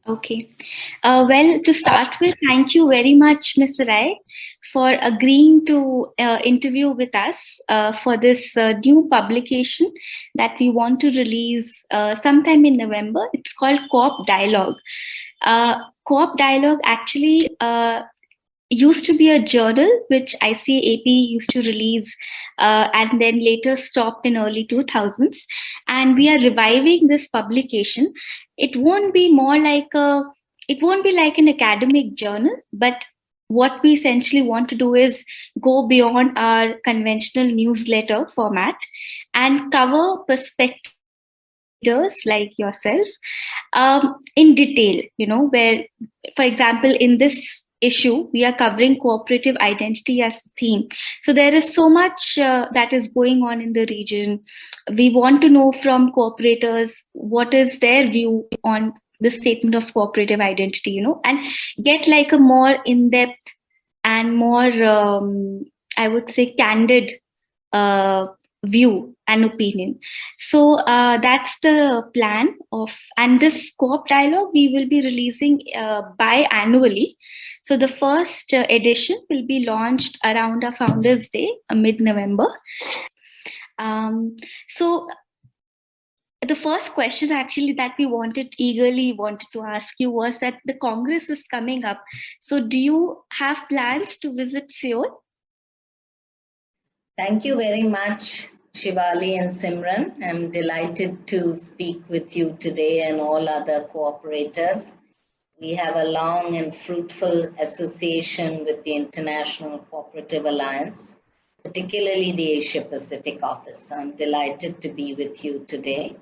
Okay. Well, to start with, thank you very much, Ms. Rai, for agreeing to interview with us for this new publication that we want to release sometime in November. It's called Co-op Dialogue. Co-op Dialogue actually used to be a journal which ICAP used to release and then later stopped in early 2000s. And we are reviving this publication. It won't be like an academic journal, but what we essentially want to do is go beyond our conventional newsletter format and cover perspectives like yourself in detail, where, for example, in this issue, we are covering cooperative identity as a theme. So there is so much that is going on in the region. We want to know from cooperators what is their view on the statement of cooperative identity, and get like a more in-depth and more, I would say, candid view and opinion. So that's the plan of, and this co-op dialogue we will be releasing bi-annually. So the first edition will be launched around our Founders Day, mid-November. So the first question actually that we eagerly wanted to ask you was that the Congress is coming up. So do you have plans to visit Seoul? Thank you very much, Shivali and Simran. I'm delighted to speak with you today and all other cooperators. We have a long and fruitful association with the International Cooperative Alliance, particularly the Asia Pacific office. So I'm delighted to be with you today,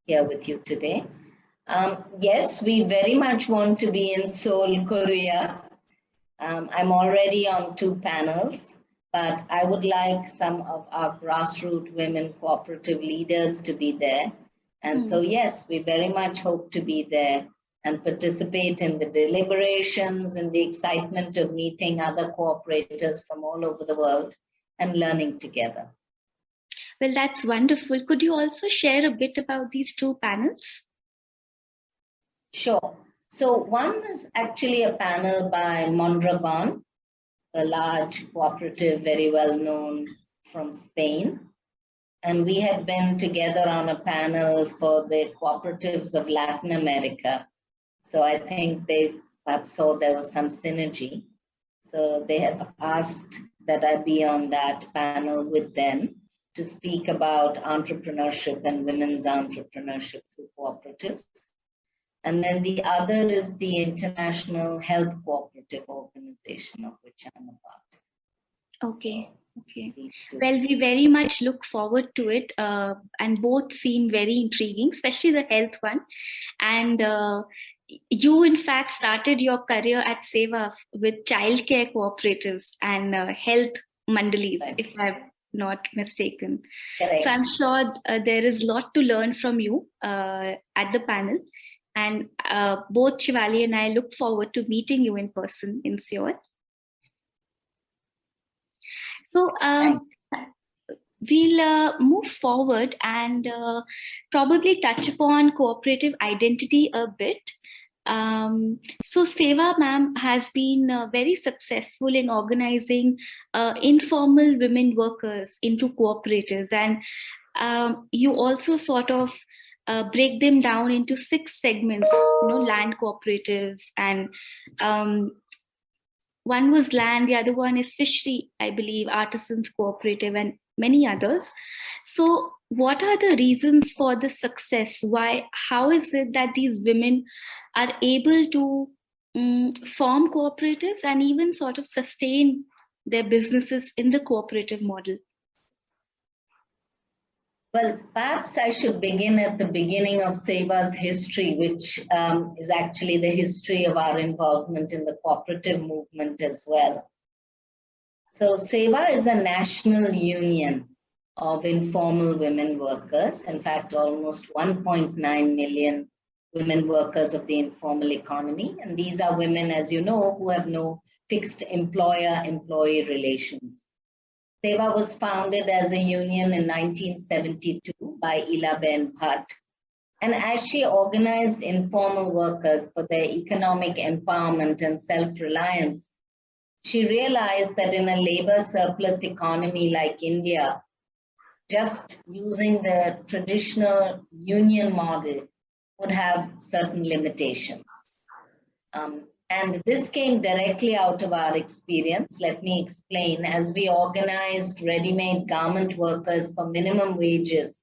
here with you today. Yes, we very much want to be in Seoul, Korea. I'm already on 2 panels, but I would like some of our grassroots women cooperative leaders to be there. And so, yes, we very much hope to be there and participate in the deliberations and the excitement of meeting other cooperators from all over the world and learning together. Well, that's wonderful. Could you also share a bit about these 2 panels? Sure. So one is actually a panel by Mondragon, a large cooperative, very well known from Spain. And we had been together on a panel for the cooperatives of Latin America. So I think they perhaps saw there was some synergy. So they have asked that I be on that panel with them to speak about entrepreneurship and women's entrepreneurship through cooperatives. And then the other is the International Health Cooperative Organization, of which I'm a part. Okay. Okay. Well, we very much look forward to it, and both seem very intriguing, especially the health one. And you, in fact, started your career at SEWA with childcare cooperatives and health mandalis, right, if I'm not mistaken. Correct. So I'm sure there is a lot to learn from you at the panel. And both Shivali and I look forward to meeting you in person in Seoul. So we'll move forward and probably touch upon cooperative identity a bit. So SEWA ma'am has been very successful in organizing informal women workers into cooperatives, and you also sort of break them down into 6 segments, land cooperatives, and one was land, the other one is fishery, I believe, artisans cooperative, and many others. So what are the reasons for the success? How is it that these women are able to form cooperatives and even sort of sustain their businesses in the cooperative model? Well, perhaps I should begin at the beginning of SEWA's history, which is actually the history of our involvement in the cooperative movement as well. So SEWA is a national union of informal women workers. In fact, almost 1.9 million women workers of the informal economy. And these are women, as you know, who have no fixed employer-employee relations. SEWA was founded as a union in 1972 by Ila Ben Bhatt. And as she organized informal workers for their economic empowerment and self-reliance, she realized that in a labor surplus economy like India, just using the traditional union model would have certain limitations. And this came directly out of our experience. Let me explain. As we organized ready-made garment workers for minimum wages,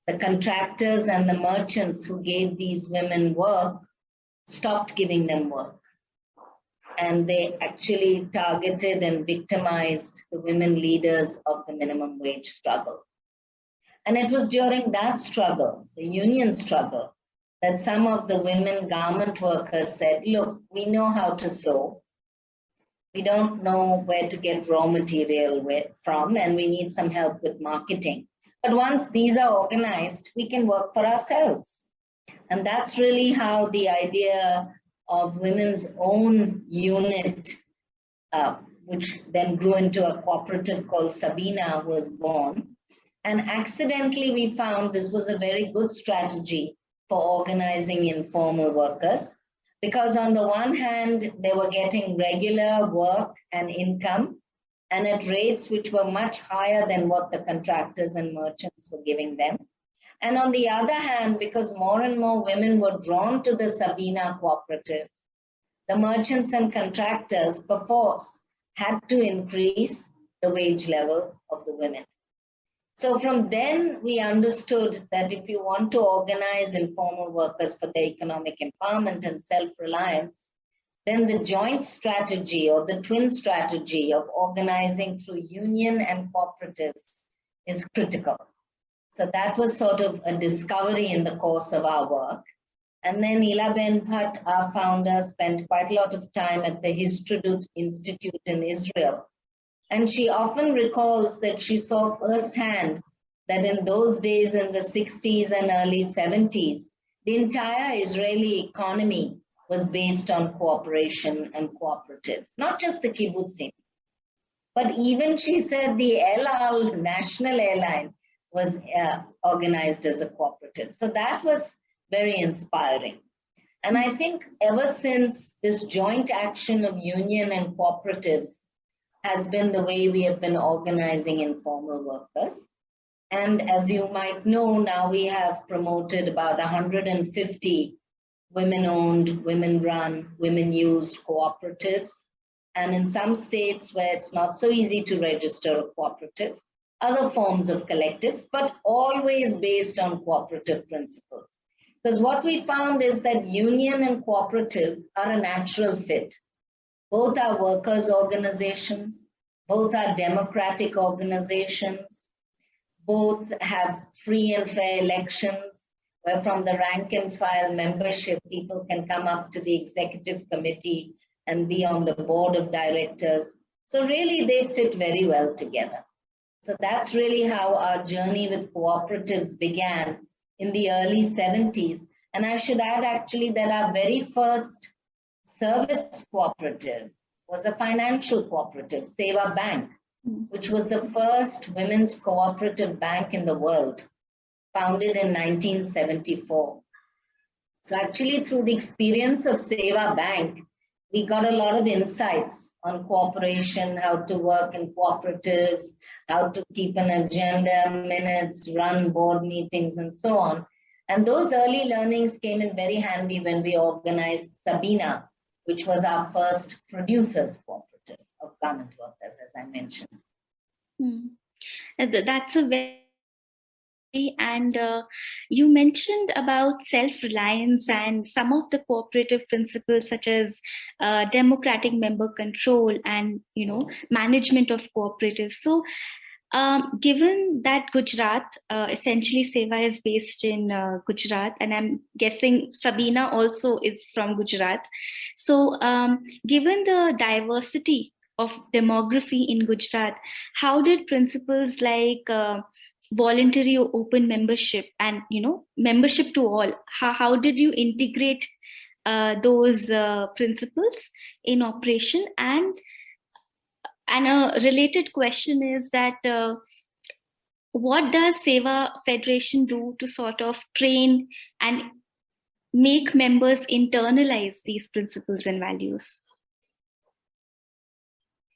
the contractors and the merchants who gave these women work stopped giving them work. And they actually targeted and victimized the women leaders of the minimum wage struggle. And it was during that struggle, the union struggle, that some of the women garment workers said, look, we know how to sew. We don't know where to get raw material from, and we need some help with marketing. But once these are organized, we can work for ourselves. And that's really how the idea of women's own unit, which then grew into a cooperative called Sabina, was born. And accidentally, we found this was a very good strategy for organizing informal workers, because on the one hand, they were getting regular work and income, and at rates which were much higher than what the contractors and merchants were giving them. And on the other hand, because more and more women were drawn to the Sabina cooperative, the merchants and contractors, perforce, had to increase the wage level of the women. So from then, we understood that if you want to organize informal workers for their economic empowerment and self-reliance, then the joint strategy or the twin strategy of organizing through union and cooperatives is critical. So that was sort of a discovery in the course of our work. And then Ilaben Bhatt, our founder, spent quite a lot of time at the Histrodut Institute in Israel. And she often recalls that she saw firsthand that in those days, in the 60s and early 70s, the entire Israeli economy was based on cooperation and cooperatives, not just the kibbutzim. But even, she said, the El Al, national airline, was organized as a cooperative. So that was very inspiring. And I think ever since, this joint action of union and cooperatives has been the way we have been organizing informal workers. And as you might know, now we have promoted about 150 women-owned, women-run, women-used cooperatives. And in some states where it's not so easy to register a cooperative, other forms of collectives, but always based on cooperative principles. Because what we found is that union and cooperative are a natural fit. Both are workers' organizations, both are democratic organizations, both have free and fair elections, where from the rank and file membership, people can come up to the executive committee and be on the board of directors. So really, they fit very well together. So that's really how our journey with cooperatives began in the early 70s. And I should add actually that our very first service cooperative was a financial cooperative, SEWA Bank, which was the first women's cooperative bank in the world, founded in 1974. So actually through the experience of SEWA Bank, we got a lot of insights on cooperation, how to work in cooperatives, how to keep an agenda, minutes, run board meetings, and so on. And those early learnings came in very handy when we organized Sabina, which was our first producers cooperative of garment workers, as I mentioned. That's a very, and you mentioned about self-reliance and some of the cooperative principles such as democratic member control and management of cooperatives. So given that Gujarat, essentially SEWA is based in Gujarat, and I'm guessing Sabina also is from Gujarat. So given the diversity of demography in Gujarat, how did principles like voluntary or open membership and membership to all, how did you integrate those principles in operation? And a related question is that what does SEWA Federation do to sort of train and make members internalize these principles and values?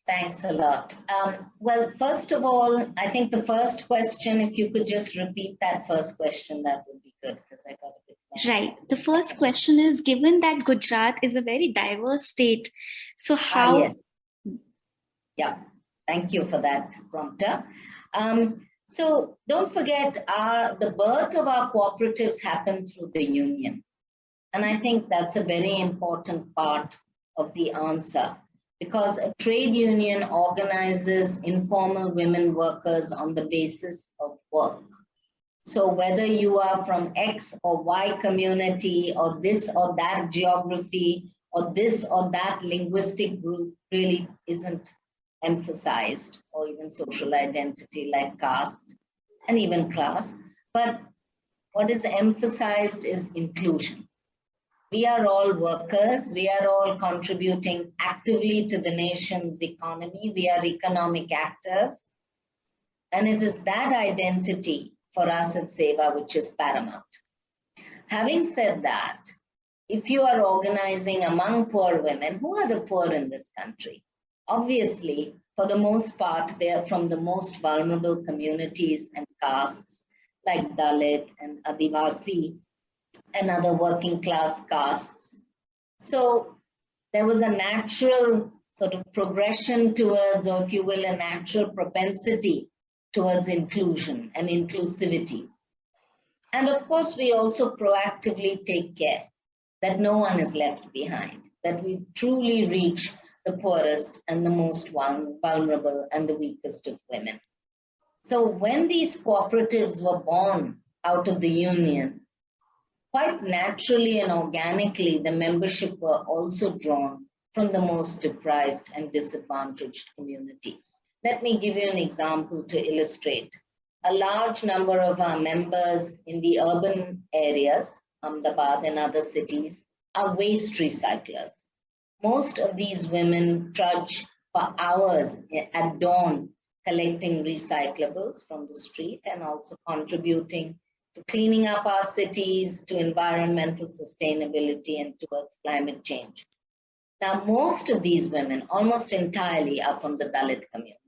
Thanks a lot. Well, first of all, I think the first question, if you could just repeat that first question, that would be good, because I got a bit lost. Right. The first question is, given that Gujarat is a very diverse state, so how... Yes. Yeah, thank you for that prompter. So don't forget, the birth of our cooperatives happened through the union. And I think that's a very important part of the answer, because a trade union organizes informal women workers on the basis of work. So whether you are from X or Y community, or this or that geography, or this or that linguistic group really isn't emphasized, or even social identity like caste and even class. But what is emphasized is inclusion. We are all workers. We are all contributing actively to the nation's economy. We are economic actors. And it is that identity for us at SEWA which is paramount. Having said that, if you are organizing among poor women, who are the poor in this country? Obviously, for the most part, they are from the most vulnerable communities and castes like Dalit and Adivasi and other working class castes. So there was a natural sort of progression towards, or if you will, a natural propensity towards inclusion and inclusivity. And of course, we also proactively take care that no one is left behind, that we truly reach the poorest and the most vulnerable and the weakest of women. So when these cooperatives were born out of the union, quite naturally and organically, the membership were also drawn from the most deprived and disadvantaged communities. Let me give you an example to illustrate. A large number of our members in the urban areas, Ahmedabad and other cities, are waste recyclers. Most of these women trudge for hours at dawn collecting recyclables from the street and also contributing to cleaning up our cities, to environmental sustainability, and towards climate change. Now, most of these women, almost entirely, are from the Dalit community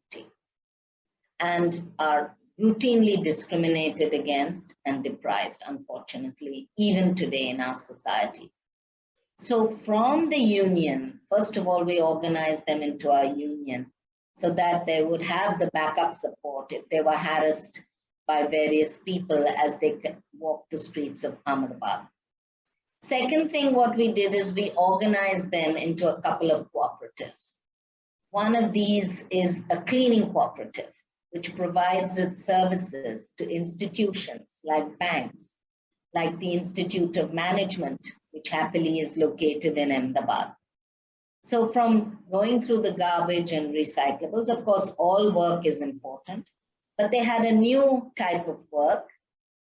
and are routinely discriminated against and deprived, unfortunately, even today in our society. So from the union, first of all, we organized them into our union so that they would have the backup support if they were harassed by various people as they walk the streets of Ahmedabad. Second thing, what we did is we organized them into a couple of cooperatives. One of these is a cleaning cooperative, which provides its services to institutions like banks, like the Institute of Management, which happily is located in Ahmedabad. So from going through the garbage and recyclables, of course, all work is important, but they had a new type of work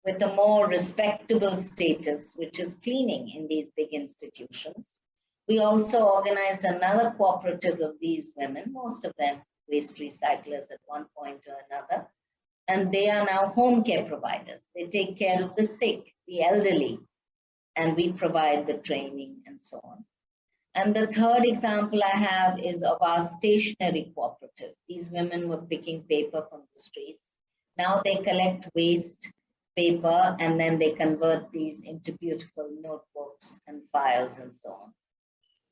with a more respectable status, which is cleaning in these big institutions. We also organized another cooperative of these women, most of them waste recyclers at one point or another, and they are now home care providers. They take care of the sick, the elderly, and we provide the training and so on. And the third example I have is of our stationery cooperative. These women were picking paper from the streets. Now they collect waste paper and then they convert these into beautiful notebooks and files and so on.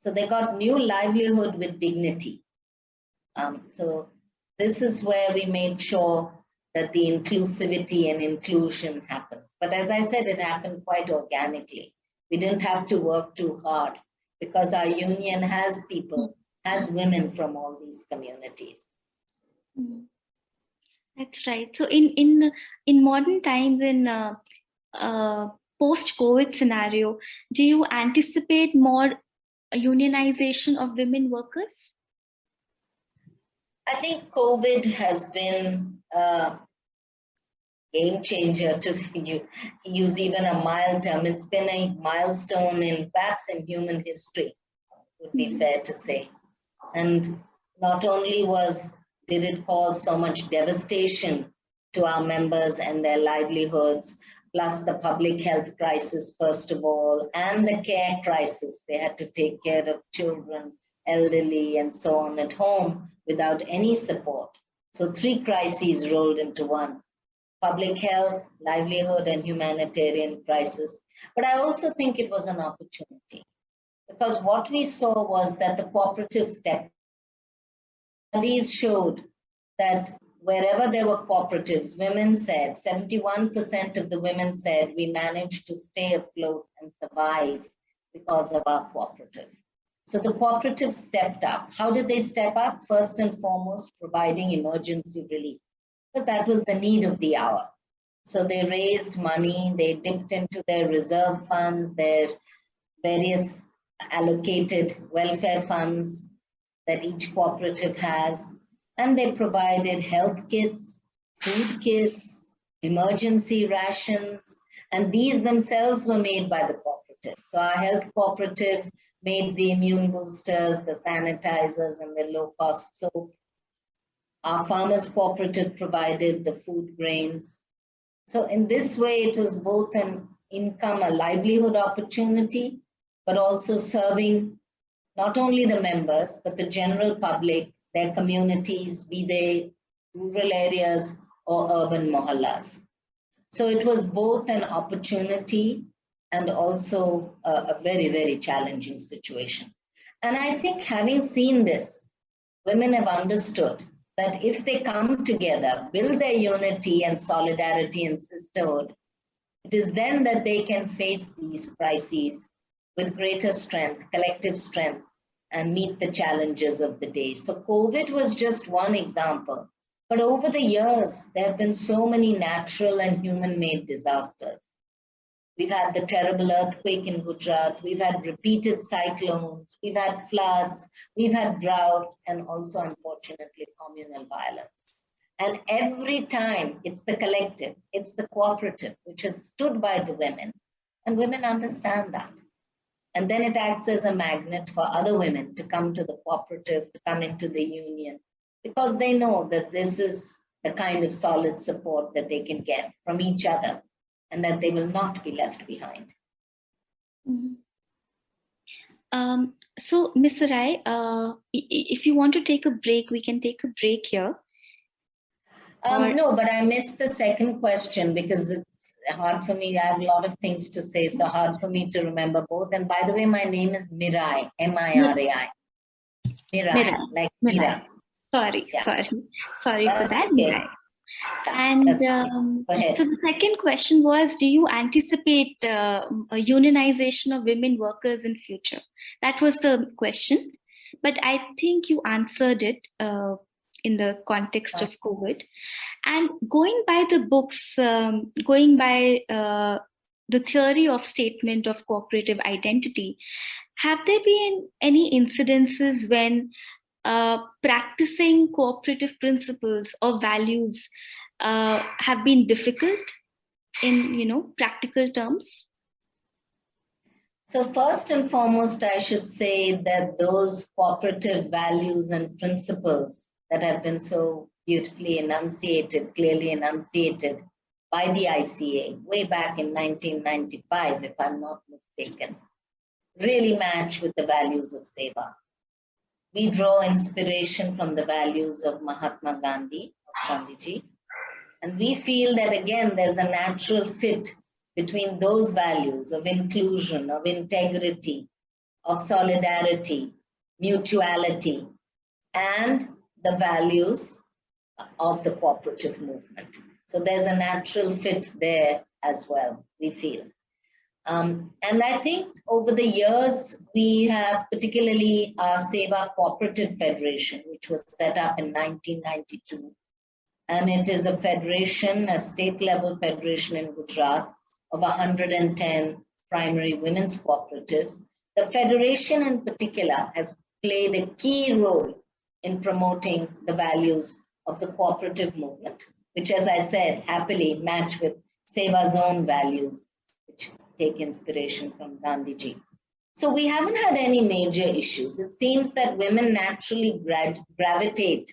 So they got new livelihood with dignity. So this is where we made sure that the inclusivity and inclusion happens. But as I said, it happened quite organically. We didn't have to work too hard because our union has people, has women from all these communities. That's right. So in modern times, in post-COVID scenario, do you anticipate more unionization of women workers? I think COVID has been a game changer, to use even a mild term. It's been a milestone in perhaps in human history, would be fair to say. And not only did it cause so much devastation to our members and their livelihoods, plus the public health crisis, first of all, and the care crisis. They had to take care of children, elderly, and so on at home without any support. So 3 crises rolled into one: public health, livelihood, and humanitarian crisis. But I also think it was an opportunity, because what we saw was that the cooperative stepped. Studies showed that wherever there were cooperatives, women said, 71% of the women said, we managed to stay afloat and survive because of our cooperative. So the cooperatives stepped up. How did they step up? First and foremost, providing emergency relief, because that was the need of the hour. So they raised money, they dipped into their reserve funds, their various allocated welfare funds that each cooperative has, and they provided health kits, food kits, emergency rations, and these themselves were made by the cooperative. So our health cooperative made the immune boosters, the sanitizers, and the low-cost soap. Our farmers cooperative provided the food grains. So in this way, it was both an income, a livelihood opportunity, but also serving not only the members, but the general public, their communities, be they rural areas or urban mohallas. So it was both an opportunity and also a very, very challenging situation. And I think having seen this, women have understood that if they come together, build their unity and solidarity and sisterhood, it is then that they can face these crises with greater strength, collective strength, and meet the challenges of the day. So COVID was just one example. But over the years, there have been so many natural and human-made disasters. We've had the terrible earthquake in Gujarat, we've had repeated cyclones, we've had floods, we've had drought, and also, unfortunately, communal violence. And every time, it's the collective, it's the cooperative, which has stood by the women, and women understand that. And then it acts as a magnet for other women to come to the cooperative, to come into the union, because they know that this is the kind of solid support that they can get from each other, and that they will not be left behind. Mm-hmm. So, Ms. Rai, if you want to take a break, we can take a break here. No, but I missed the second question because it's hard for me. I have a lot of things to say, so hard for me to remember both. And by the way, my name is Mirai, M-I-R-A-I. Mirai, like Mira. Sorry for that, okay. Mirai. And so the second question was, do you anticipate a unionization of women workers in future? That was the question, but I think you answered it in the context of COVID. And going by the books, going by the theory of statement of cooperative identity, have there been any incidences when practicing cooperative principles or values have been difficult in practical terms? So first and foremost, I should say that those cooperative values and principles that have been so beautifully enunciated, clearly enunciated by the ICA way back in 1995, if I'm not mistaken, really match with the values of SEWA. We draw inspiration from the values of Mahatma Gandhi, of Gandhiji, and we feel that again, there's a natural fit between those values of inclusion, of integrity, of solidarity, mutuality, and the values of the cooperative movement. So there's a natural fit there as well, we feel. And I think over the years, we have particularly our SEWA Cooperative Federation, which was set up in 1992. And it is a federation, a state-level federation in Gujarat of 110 primary women's cooperatives. The federation in particular has played a key role in promoting the values of the cooperative movement, which, as I said, happily match with SEWA's own values, which take inspiration from Gandhiji. So we haven't had any major issues. It seems that women naturally gravitate,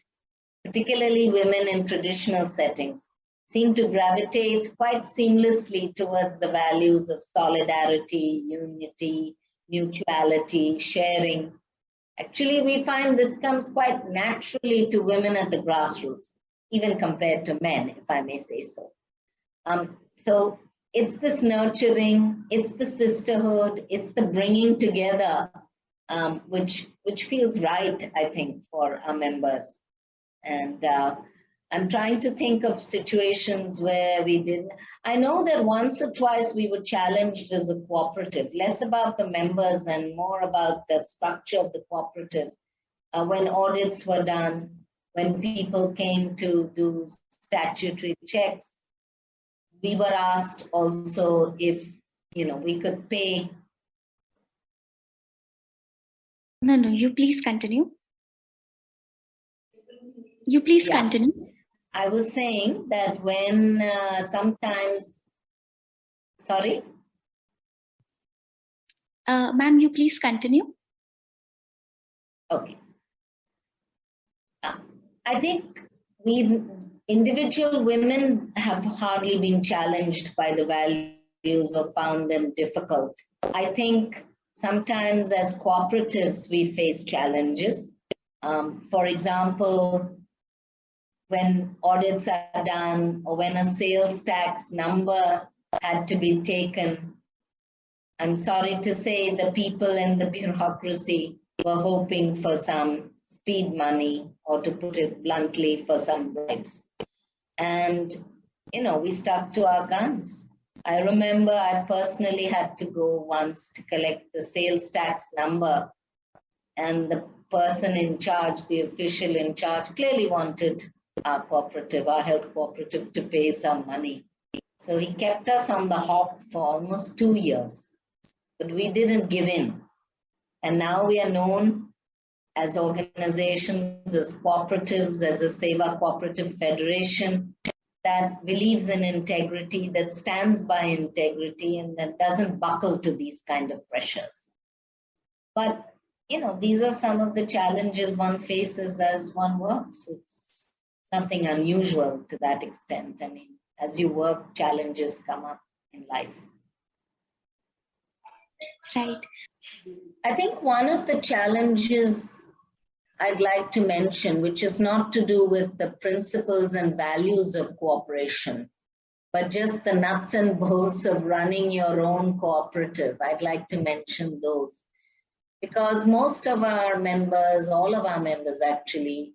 particularly women in traditional settings, seem to gravitate quite seamlessly towards the values of solidarity, unity, mutuality, sharing. Actually, we find this comes quite naturally to women at the grassroots, even compared to men, if I may say so. So it's this nurturing, it's the sisterhood, it's the bringing together, which feels right, I think, for our members. And I'm trying to think of situations where we didn't. I know that once or twice we were challenged as a cooperative, less about the members and more about the structure of the cooperative. When audits were done, when people came to do statutory checks, we were asked also if, we could pay. No, you please continue. You please continue. I was saying that when sometimes, sorry? Ma'am, you please continue. Okay. I think individual women have hardly been challenged by the values or found them difficult. I think sometimes as cooperatives, we face challenges. For example, when audits are done or when a sales tax number had to be taken, I'm sorry to say the people in the bureaucracy were hoping for some speed money, or to put it bluntly, for some bribes. And, we stuck to our guns. I remember I personally had to go once to collect the sales tax number, and the person in charge, the official in charge, clearly wanted our cooperative, our health cooperative, to pay some money. So he kept us on the hop for almost 2 years, but we didn't give in. And now we are known as organizations, as cooperatives, as a SEWA Cooperative Federation that believes in integrity, that stands by integrity, and that doesn't buckle to these kind of pressures. But, these are some of the challenges one faces as one works. It's nothing unusual to that extent. I mean, as you work, challenges come up in life. Right. I think one of the challenges I'd like to mention, which is not to do with the principles and values of cooperation, but just the nuts and bolts of running your own cooperative, I'd like to mention those. Because most of our members, all of our members actually,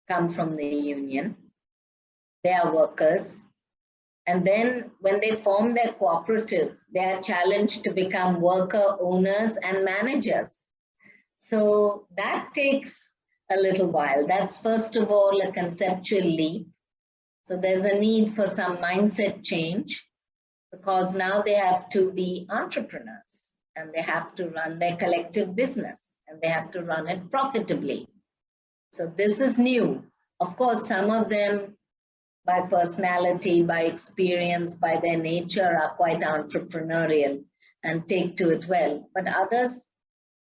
come from the union. They are workers. And then when they form their cooperative, they are challenged to become worker owners and managers. So that takes a little while. That's first of all a conceptual leap. So there's a need for some mindset change, because now they have to be entrepreneurs and they have to run their collective business and they have to run it profitably. So this is new. Of course, some of them, by personality, by experience, by their nature, are quite entrepreneurial and take to it well. But others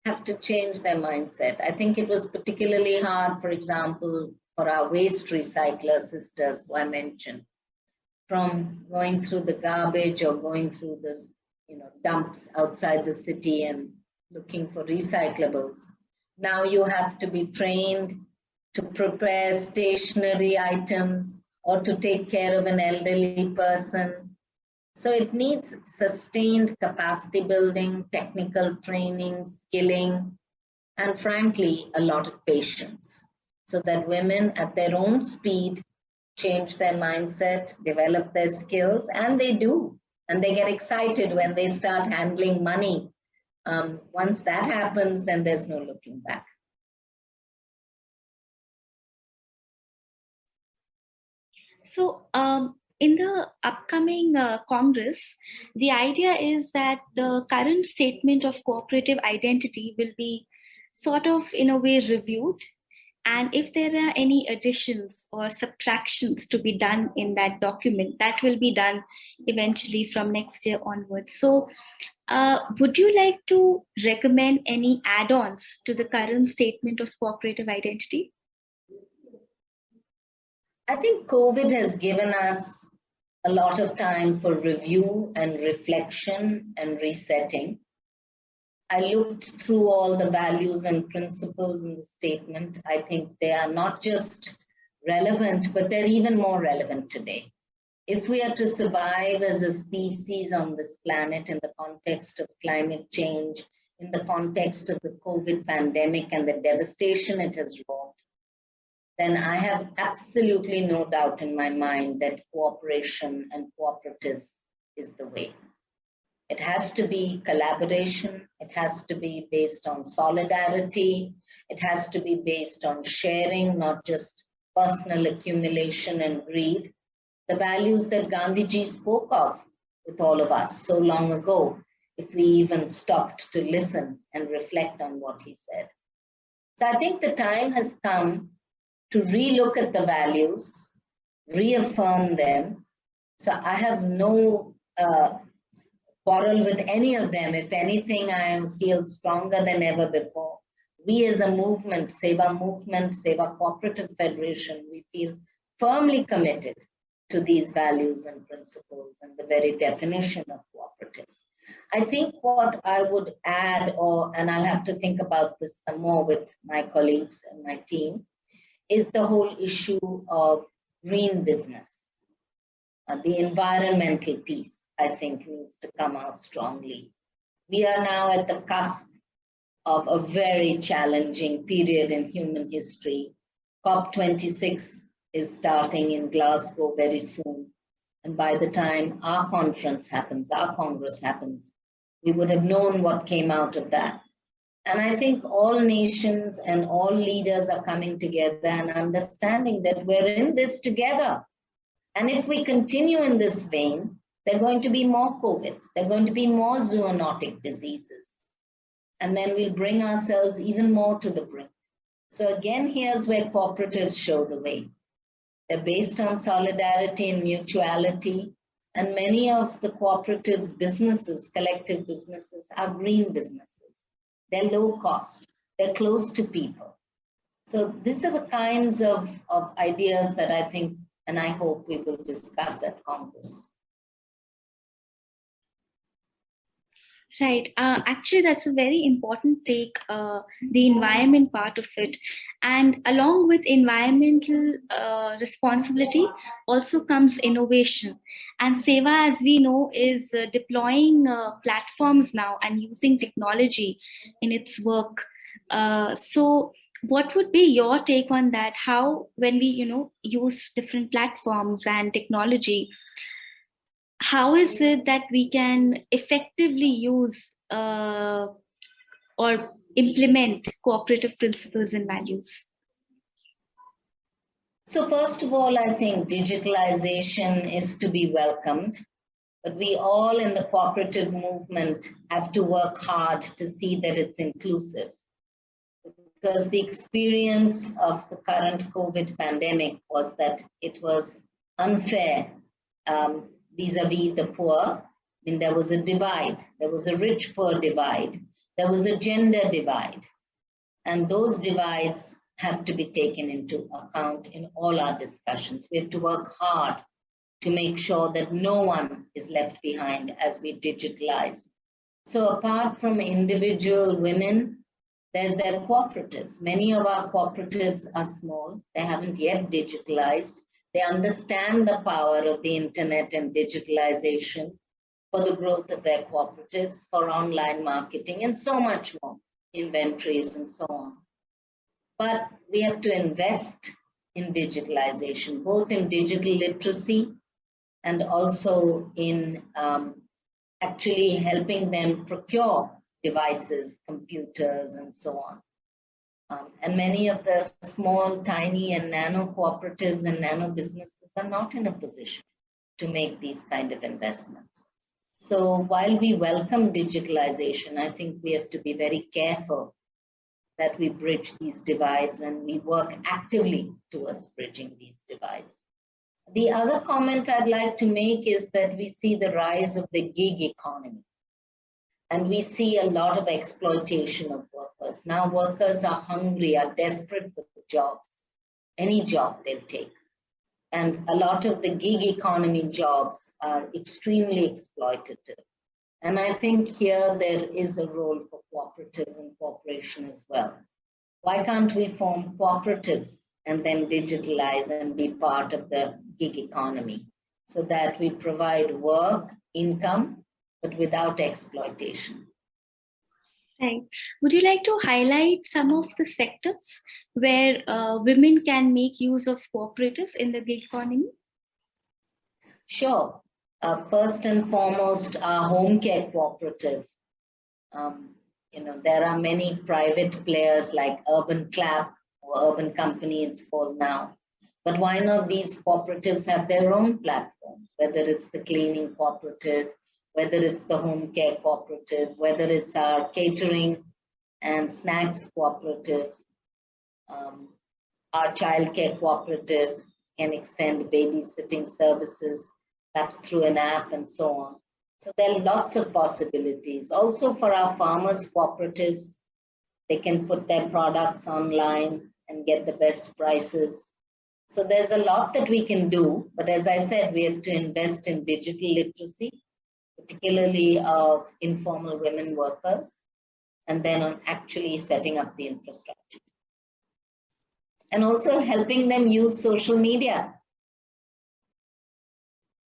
have to change their mindset. I think it was particularly hard, for example, for our waste recycler sisters who I mentioned, from going through the garbage or going through the dumps outside the city and looking for recyclables. Now you have to be trained to prepare stationery items or to take care of an elderly person. So it needs sustained capacity building, technical training, skilling, and frankly, a lot of patience, so that women at their own speed change their mindset, develop their skills, and they do. And they get excited when they start handling money. Once that happens, then there's no looking back. So in the upcoming Congress, the idea is that the current statement of cooperative identity will be sort of, in a way, reviewed. And if there are any additions or subtractions to be done in that document, that will be done eventually from next year onwards. So would you like to recommend any add-ons to the current statement of cooperative identity? I think COVID has given us a lot of time for review and reflection and resetting. I looked through all the values and principles in the statement. I think they are not just relevant, but they're even more relevant today. If we are to survive as a species on this planet in the context of climate change, in the context of the COVID pandemic and the devastation it has wrought, then I have absolutely no doubt in my mind that cooperation and cooperatives is the way. It has to be collaboration. It has to be based on solidarity. It has to be based on sharing, not just personal accumulation and greed. The values that Gandhiji spoke of with all of us so long ago, if we even stopped to listen and reflect on what he said. So I think the time has come to relook at the values, reaffirm them. So I have no quarrel with any of them. If anything, I feel stronger than ever before. We as a movement, SEWA Cooperative Federation, we feel firmly committed to these values and principles and the very definition of cooperatives. I think what I would add, and I'll have to think about this some more with my colleagues and my team, is the whole issue of green business. The environmental piece, I think, needs to come out strongly. We are now at the cusp of a very challenging period in human history. COP26 is starting in Glasgow very soon. And by the time our conference happens, our Congress happens, we would have known what came out of that. And I think all nations and all leaders are coming together and understanding that we're in this together. And if we continue in this vein, there are going to be more COVIDs, there are going to be more zoonotic diseases. And then we'll bring ourselves even more to the brink. So again, here's where cooperatives show the way. They're based on solidarity and mutuality. And many of the cooperatives' businesses, collective businesses, are green businesses. They're low cost. They're close to people. So these are the kinds of ideas that I think, and I hope we will discuss at Congress. Right. Actually, that's a very important take, the environment part of it. And along with environmental responsibility also comes innovation. And SEWA, as we know, is deploying platforms now and using technology in its work. So what would be your take on that? How, when we, use different platforms and technology, how is it that we can effectively use or implement cooperative principles and values? So first of all, I think digitalization is to be welcomed, but we all in the cooperative movement have to work hard to see that it's inclusive. Because the experience of the current COVID pandemic was that it was unfair vis-a-vis the poor. I mean, there was a divide. There was a rich-poor divide. There was a gender divide. And those divides have to be taken into account in all our discussions. We have to work hard to make sure that no one is left behind as we digitalize. So apart from individual women, there's their cooperatives. Many of our cooperatives are small. They haven't yet digitalized. They understand the power of the internet and digitalization for the growth of their cooperatives, for online marketing, and so much more, inventories and so on. But we have to invest in digitalization, both in digital literacy and also in actually helping them procure devices, computers, and so on. And many of the small, tiny, and nano cooperatives and nano businesses are not in a position to make these kind of investments. So while we welcome digitalization, I think we have to be very careful that we bridge these divides and we work actively towards bridging these divides. The other comment I'd like to make is that we see the rise of the gig economy. And we see a lot of exploitation of workers. Now workers are hungry, are desperate for jobs. Any job they'll take. And a lot of the gig economy jobs are extremely exploitative. And I think here there is a role for cooperatives and cooperation as well. Why can't we form cooperatives and then digitalize and be part of the gig economy so that we provide work, income, but without exploitation? Right. Would you like to highlight some of the sectors where women can make use of cooperatives in the gig economy? Sure. First and foremost, our home care cooperative. There are many private players like Urban Clap or Urban Company, it's called now. But why not these cooperatives have their own platforms, whether it's the cleaning cooperative, whether it's the home care cooperative, whether it's our catering and snacks cooperative, our childcare cooperative can extend babysitting services, perhaps through an app and so on. So there are lots of possibilities. Also for our farmers cooperatives, they can put their products online and get the best prices. So there's a lot that we can do, but as I said, we have to invest in digital literacy, particularly of informal women workers, and then on actually setting up the infrastructure. And also helping them use social media.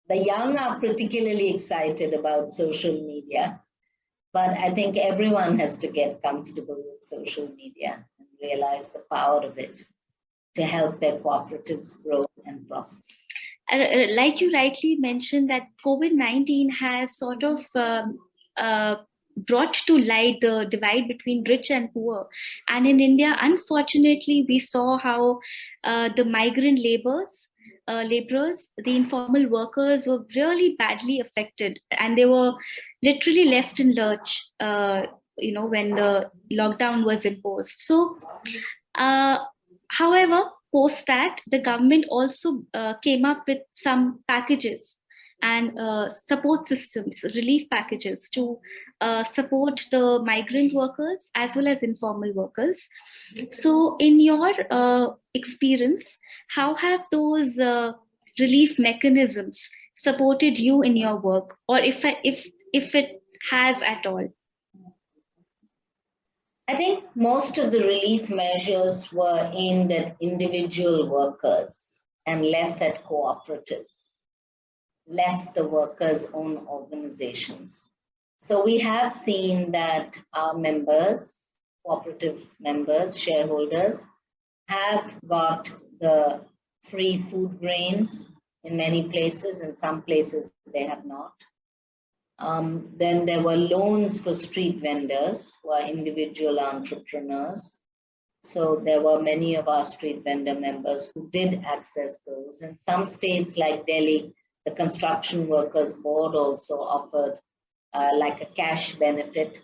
The young are particularly excited about social media, but I think everyone has to get comfortable with social media and realize the power of it to help their cooperatives grow and prosper. Like you rightly mentioned, that COVID-19 has sort of brought to light the divide between rich and poor. And in India, unfortunately, we saw how the migrant laborers, the informal workers were really badly affected, and they were literally left in lurch, when the lockdown was imposed. So, however, post that, the government also came up with some packages and support systems, relief packages to support the migrant workers as well as informal workers. So, in your experience, how have those relief mechanisms supported you in your work, or if it has at all? I think most of the relief measures were aimed at individual workers and less at cooperatives, less the workers' own organizations. So we have seen that our members, cooperative members, shareholders, have got the free food grains in many places. In some places, they have not. Then there were loans for street vendors who are individual entrepreneurs. So there were many of our street vendor members who did access those. In some states like Delhi, the Construction Workers Board also offered like a cash benefit.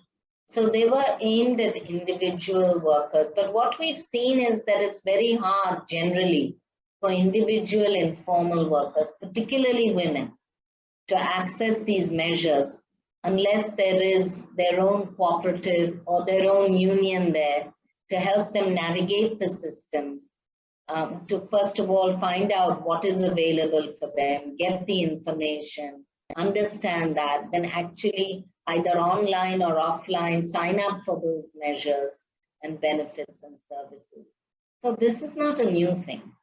So they were aimed at individual workers. But what we've seen is that it's very hard generally for individual informal workers, particularly women, to access these measures unless there is their own cooperative or their own union there to help them navigate the systems, to first of all find out what is available for them, get the information, understand that, then actually either online or offline sign up for those measures and benefits and services. So this is not a new thing.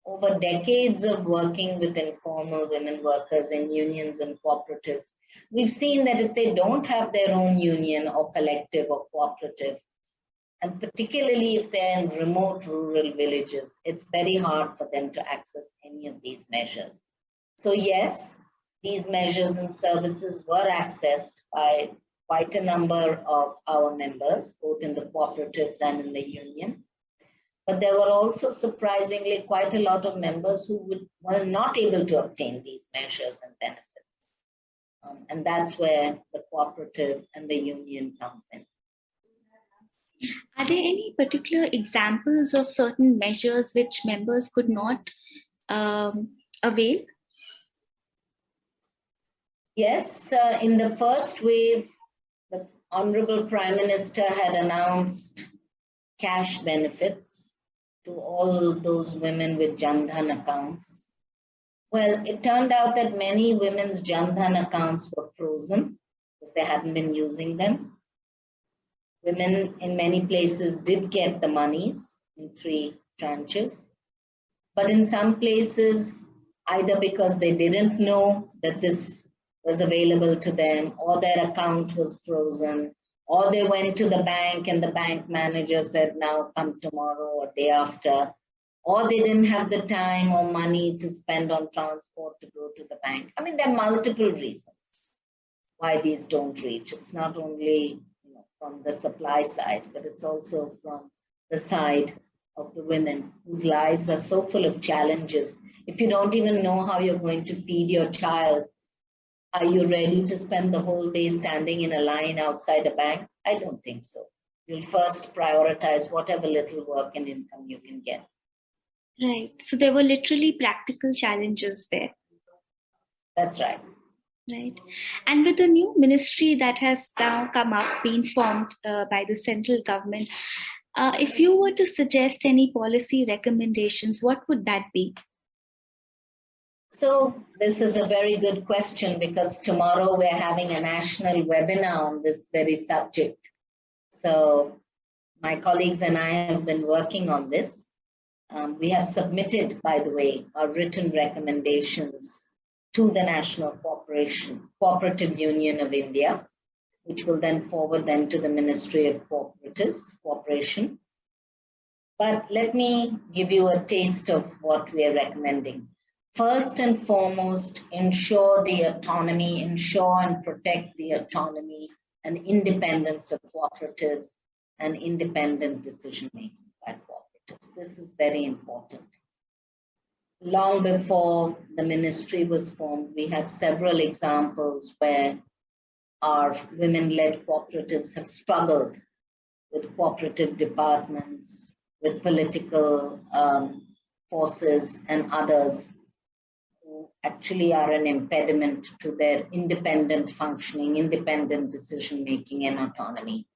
Over decades of working with informal women workers in unions and cooperatives, we've seen that if they don't have their own union or collective or cooperative, and particularly if they're in remote rural villages, it's very hard for them to access any of these measures. So yes, these measures and services were accessed by quite a number of our members, both in the cooperatives and in the union. But there were also surprisingly quite a lot of members who were not able to obtain these measures and benefits. And that's where the cooperative and the union comes in. Are there any particular examples of certain measures which members could not avail? Yes, in the first wave, the Honorable Prime Minister had announced cash benefits to all those women with Jan Dhan accounts. Well, it turned out that many women's Jan Dhan accounts were frozen because they hadn't been using them. Women in many places did get the monies in 3 tranches, but in some places, either because they didn't know that this was available to them, or their account was frozen, or they went to the bank and the bank manager said, now come tomorrow or day after, or they didn't have the time or money to spend on transport to go to the bank. I mean, there are multiple reasons why these don't reach. It's not only from the supply side, but it's also from the side of the women whose lives are so full of challenges. If you don't even know how you're going to feed your child, are you ready to spend the whole day standing in a line outside a bank? I don't think so. You'll first prioritize whatever little work and income you can get. Right. So there were literally practical challenges there. That's right. Right. And with the new ministry that has now come up, been formed by the central government, if you were to suggest any policy recommendations, what would that be? So this is a very good question, because tomorrow we're having a national webinar on this very subject. So my colleagues and I have been working on this. We have submitted, by the way, our written recommendations to the National Cooperative Union of India, which will then forward them to the Ministry of Cooperation. But let me give you a taste of what we are recommending. First and foremost, ensure and protect the autonomy and independence of cooperatives and independent decision-making by cooperatives. This is very important. Long before the ministry was formed, we have several examples where our women-led cooperatives have struggled with cooperative departments, with political forces and others who actually are an impediment to their independent functioning, independent decision-making and autonomy.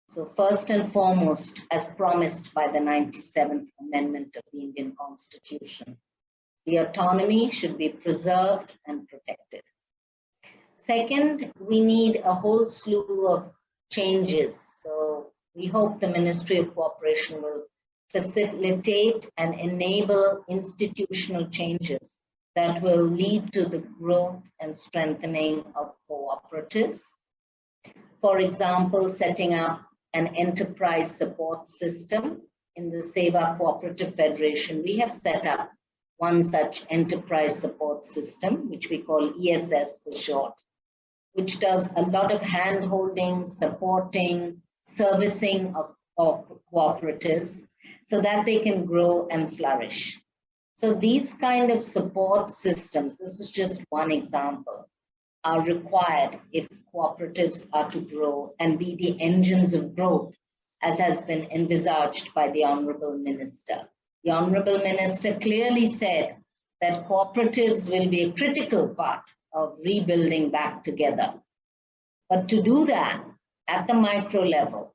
So first and foremost, as promised by the 97th Amendment of the Indian Constitution, the autonomy should be preserved and protected. Second, we need a whole slew of changes. So we hope the Ministry of Cooperation will facilitate and enable institutional changes that will lead to the growth and strengthening of cooperatives. For example, setting up an enterprise support system. In the SEWA Cooperative Federation, we have set up one such enterprise support system, which we call ESS for short, which does a lot of hand-holding, supporting, servicing of cooperatives so that they can grow and flourish. So these kind of support systems, this is just one example, are required if cooperatives are to grow and be the engines of growth, as has been envisaged by the Honorable Minister. The Honorable Minister clearly said that cooperatives will be a critical part of rebuilding back together. But to do that, at the micro level,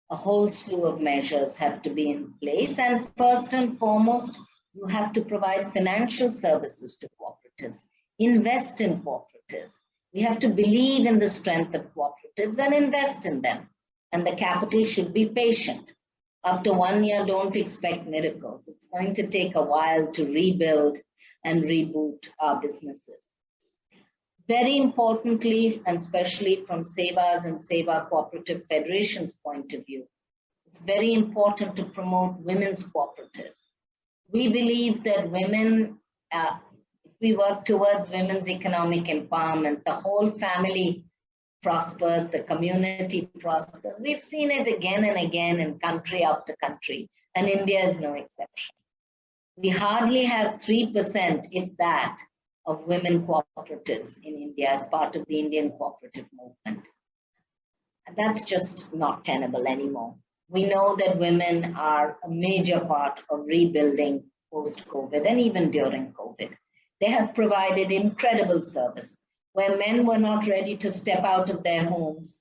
a whole slew of measures have to be in place. And first and foremost, you have to provide financial services to cooperatives, invest in cooperatives. We have to believe in the strength of cooperatives and invest in them. And the capital should be patient. After 1 year, don't expect miracles. It's going to take a while to rebuild and reboot our businesses. Very importantly, and especially from SEWA's and SEWA Cooperative Federation's point of view, it's very important to promote women's cooperatives. We believe that women, if we work towards women's economic empowerment, the whole family prospers, the community prospers. We've seen it again and again in country after country, and India is no exception. We hardly have 3%, if that, of women cooperatives in India as part of the Indian cooperative movement. And that's just not tenable anymore. We know that women are a major part of rebuilding post-COVID and even during COVID. They have provided incredible service. Where men were not ready to step out of their homes,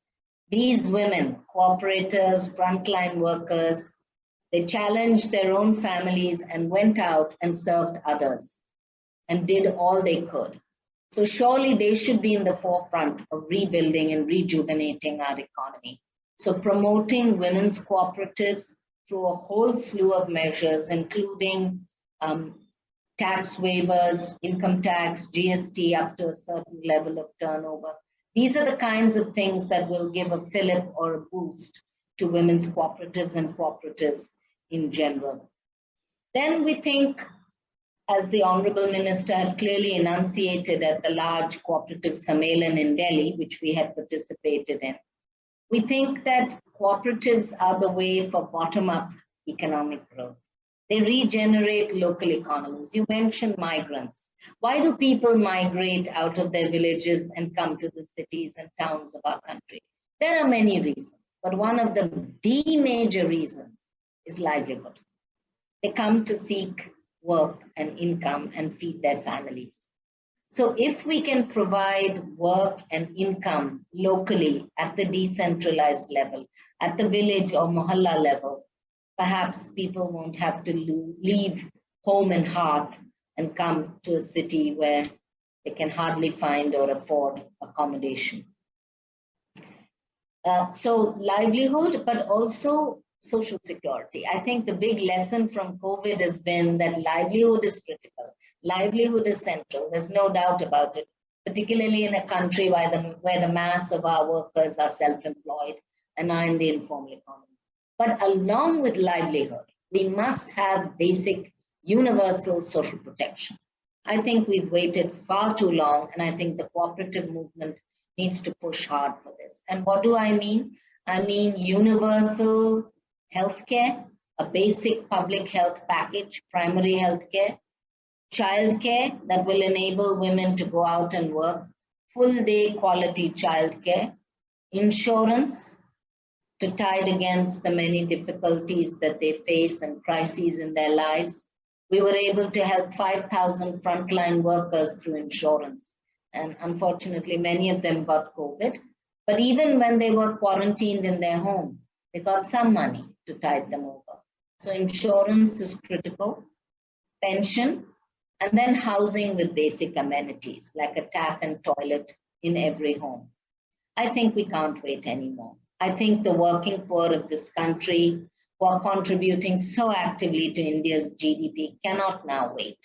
these women, cooperators, frontline workers, they challenged their own families and went out and served others. and did all they could. So surely they should be in the forefront of rebuilding and rejuvenating our economy. So promoting women's cooperatives through a whole slew of measures, including tax waivers, income tax, GST up to a certain level of turnover. These are the kinds of things that will give a fillip or a boost to women's cooperatives and cooperatives in general. Then we think, as the Honorable Minister had clearly enunciated at the large cooperative Sammelan in Delhi, which we had participated in, we think that cooperatives are the way for bottom-up economic growth. They regenerate local economies. You mentioned migrants. Why do people migrate out of their villages and come to the cities and towns of our country? There are many reasons, but one of the major reasons is livelihood. They come to seek work and income and feed their families. So if we can provide work and income locally at the decentralized level, at the village or mohalla level, perhaps people won't have to leave home and hearth and come to a city where they can hardly find or afford accommodation. So livelihood, but also social security. I think the big lesson from COVID has been that livelihood is critical. Livelihood is central. There's no doubt about it, particularly in a country where the mass of our workers are self-employed and are in the informal economy. But along with livelihood, we must have basic universal social protection. I think we've waited far too long, and I think the cooperative movement needs to push hard for this. And what do I mean? I mean universal healthcare, a basic public health package, primary healthcare, childcare that will enable women to go out and work, full day quality childcare, insurance to tide against the many difficulties that they face and crises in their lives. We were able to help 5,000 frontline workers through insurance. And unfortunately, many of them got COVID. But even when they were quarantined in their home, they got some money to tide them over. So insurance is critical, pension, and then housing with basic amenities like a tap and toilet in every home. I think we can't wait anymore. I think the working poor of this country who are contributing so actively to India's GDP cannot now wait.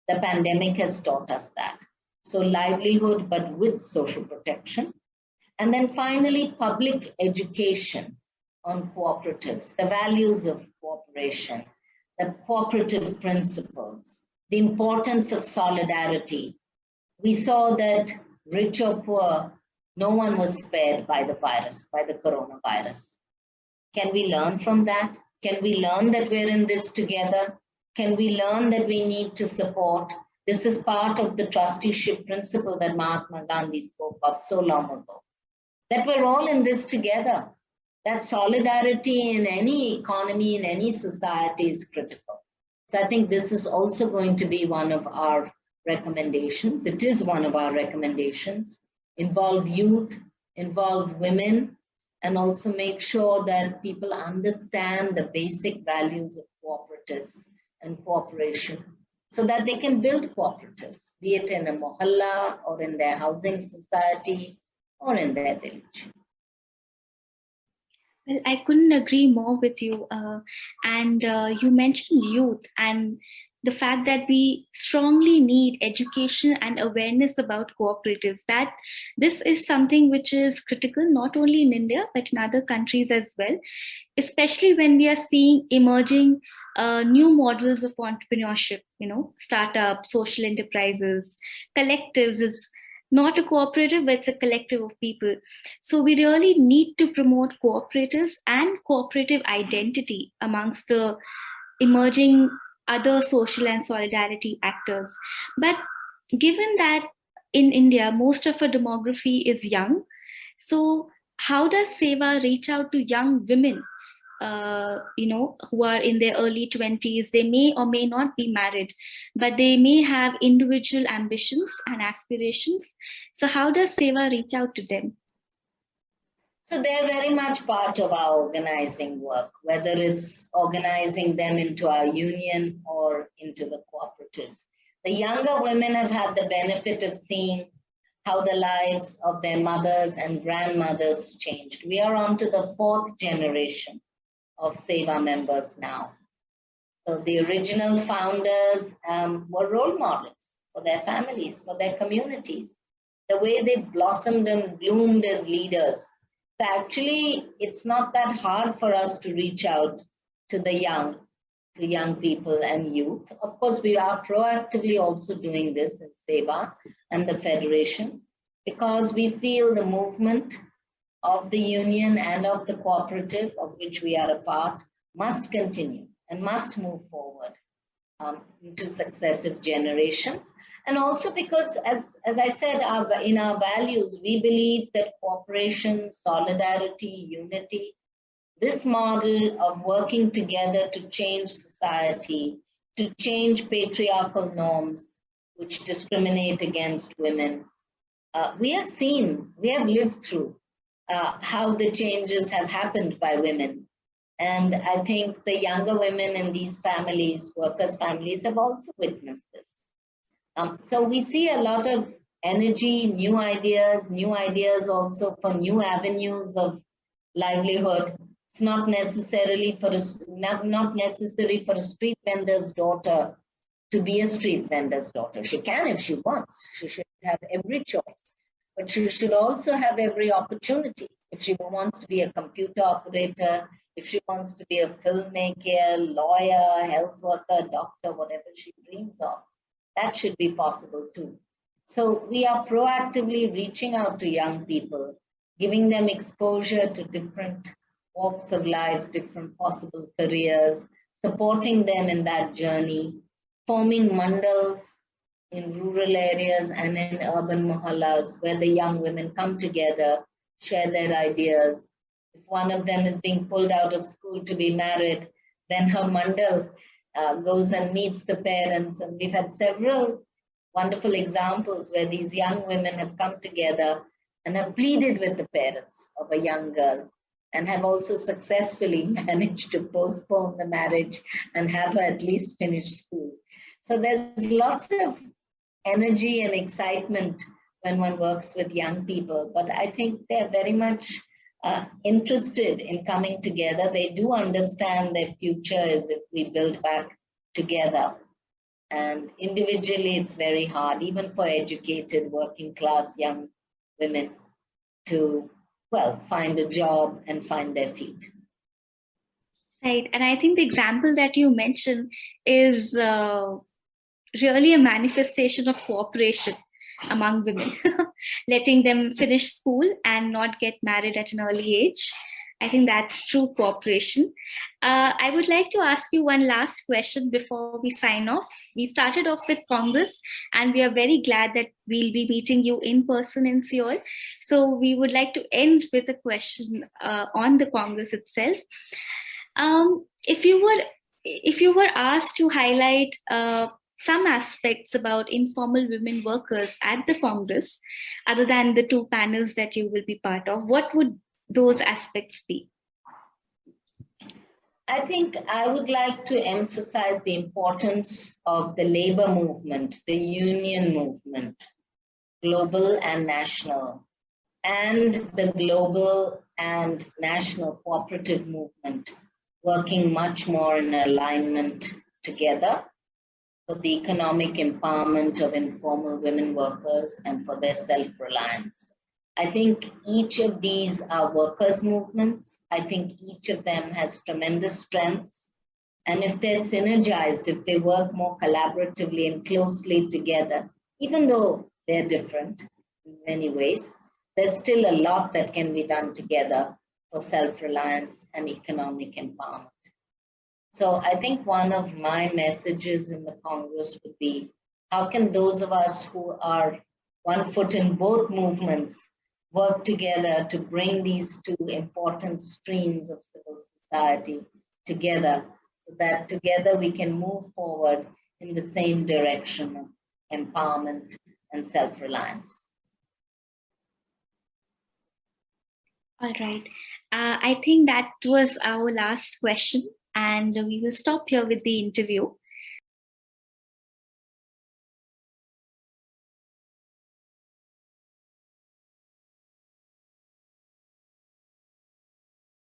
The pandemic has taught us that. So livelihood, but with social protection. And then finally, public education on cooperatives, the values of cooperation, the cooperative principles, the importance of solidarity. We saw that rich or poor, no one was spared by the virus, by the coronavirus. Can we learn from that? Can we learn that we're in this together? Can we learn that we need to support? This is part of the trusteeship principle that Mahatma Gandhi spoke of so long ago, that we're all in this together, that solidarity in any economy, in any society is critical. So I think this is also going to be one of our recommendations. It is one of our recommendations. Involve youth, involve women, and also make sure that people understand the basic values of cooperatives and cooperation so that they can build cooperatives, be it in a mohalla or in their housing society or in their village. Well, I couldn't agree more with you. You mentioned youth and the fact that we strongly need education and awareness about cooperatives, that this is something which is critical not only in India, but in other countries as well, especially when we are seeing emerging new models of entrepreneurship, startups, social enterprises, collectives is not a cooperative, but it's a collective of people. So we really need to promote cooperatives and cooperative identity amongst the emerging other social and solidarity actors. But given that in India, most of our demography is young, so how does SEWA reach out to young women, who are in their early 20s? They may or may not be married, but they may have individual ambitions and aspirations. So how does SEWA reach out to them? So they're very much part of our organizing work, whether it's organizing them into our union or into the cooperatives. The younger women have had the benefit of seeing how the lives of their mothers and grandmothers changed. We are on to the fourth generation of SEWA members now. So the original founders were role models for their families, for their communities. The way they blossomed and bloomed as leaders. So actually, it's not that hard for us to reach out to the young people and youth. Of course, we are proactively also doing this in SEWA and the Federation because we feel the movement of the union and of the cooperative of which we are a part must continue and must move forward into successive generations. And also because, as I said, in our values, we believe that cooperation, solidarity, unity, this model of working together to change society, to change patriarchal norms which discriminate against women, we have lived through how the changes have happened by women. And I think the younger women in these families, workers' families, have also witnessed this. So we see a lot of energy, new ideas also for new avenues of livelihood. It's not necessary for a street vendor's daughter to be a street vendor's daughter. She can if she wants. She should have every choice. But she should also have every opportunity. If she wants to be a computer operator, if she wants to be a filmmaker, lawyer, health worker, doctor, whatever she dreams of, that should be possible too. So we are proactively reaching out to young people, giving them exposure to different walks of life, different possible careers, supporting them in that journey, forming mandals in rural areas and in urban mohallas where the young women come together, share their ideas. If one of them is being pulled out of school to be married, then her mandal goes and meets the parents. And we've had several wonderful examples where these young women have come together and have pleaded with the parents of a young girl and have also successfully managed to postpone the marriage and have her at least finish school. So there's lots of energy and excitement when one works with young people, but I think they're very much interested in coming together. They do understand their future is if we build back together. And individually, it's very hard, even for educated, working class young women to, find a job and find their feet. Right. And I think the example that you mentioned is really a manifestation of cooperation among women, letting them finish school and not get married at an early age. I think that's true cooperation. I would like to ask you one last question before we sign off. We started off with Congress, and we are very glad that we'll be meeting you in person in Seoul. So we would like to end with a question on the Congress itself. If you were asked to highlight some aspects about informal women workers at the Congress, other than the two panels that you will be part of, what would those aspects be? I think I would like to emphasize the importance of the labor movement, the union movement, global and national, and the global and national cooperative movement working much more in alignment together for the economic empowerment of informal women workers and for their self-reliance. I think each of these are workers' movements. I think each of them has tremendous strengths. And if they're synergized, if they work more collaboratively and closely together, even though they're different in many ways, there's still a lot that can be done together for self-reliance and economic empowerment. So I think one of my messages in the Congress would be, how can those of us who are one foot in both movements work together to bring these two important streams of civil society together, so that together we can move forward in the same direction of empowerment and self-reliance. All right. I think that was our last question, and we will stop here with the interview.